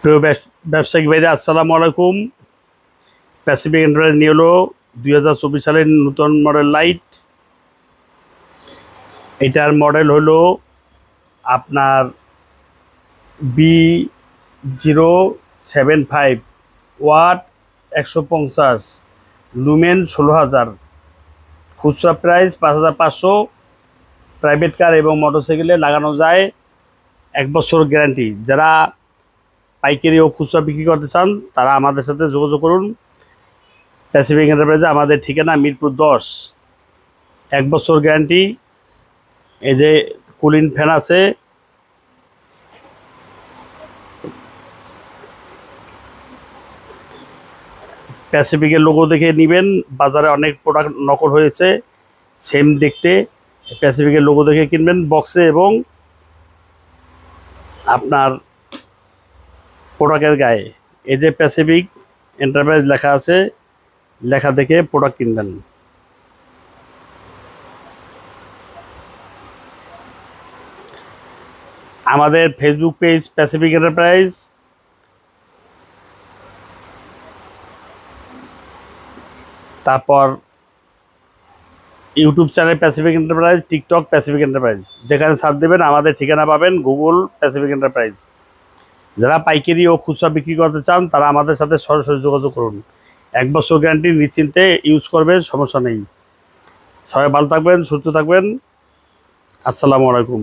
প্রিয় ব্যবসায়িক ভাইরা আসসালামু আলাইকুম। প্যাসিফিক এন্টারপ্রাইজ নিয়ে হলো 2024 সালের নতুন মডেল লাইট। এটার মডেল হলো আপনার B075 ওয়াট 150 লুমেন 16,000, খুচরা প্রাইস 5,500। প্রাইভেট কার এবং মোটরসাইকেলে লাগানো যায় 1 বছর গ্যারান্টি। যারা পাইকারি ও খুচরা বিক্রি করতে চান তারা আমাদের সাথে যোগাযোগ করুন। প্যাসিফিক এন্টারপ্রাইজে আমাদের ঠিকানা মিরপুর 10। 1 বছর গ্যারান্টি। এই যে কুলিং ফ্যান আছে, প্যাসিফিকের লোগো দেখে নেবেন। বাজারে অনেক প্রোডাক্ট নকল হয়েছে, সেম দেখতে। প্যাসিফিকের লোগো দেখে কিনবেন বক্সে, এবং আপনার প্রোডাক্টের গায়ে এই যে প্যাসিফিক এন্টারপ্রাইজ লেখা আছে, লেখা দেখে প্রোডাক্ট কিনবেন। আমাদের ফেসবুক পেজ প্যাসিফিক এন্টারপ্রাইজ, তারপর YouTube channel Pacific enterprise, TikTok Pacific enterprise. যেখানে সার্চ দেবেন আমাদের ঠিকানা পাবেন, গুগল প্যাসিফিক এন্টারপ্রাইজ। যারা পাইকারি ও খুচরা বিক্রি করতে চান তারা আমাদের সাথে সরাসরি যোগাযোগ করুন। 1 বছর গ্যারান্টি, নিশ্চিন্তে ইউজ করবেন, সমস্যা নেই। সবাই ভালো থাকবেন, সুস্থ থাকবেন। আসসালামু আলাইকুম।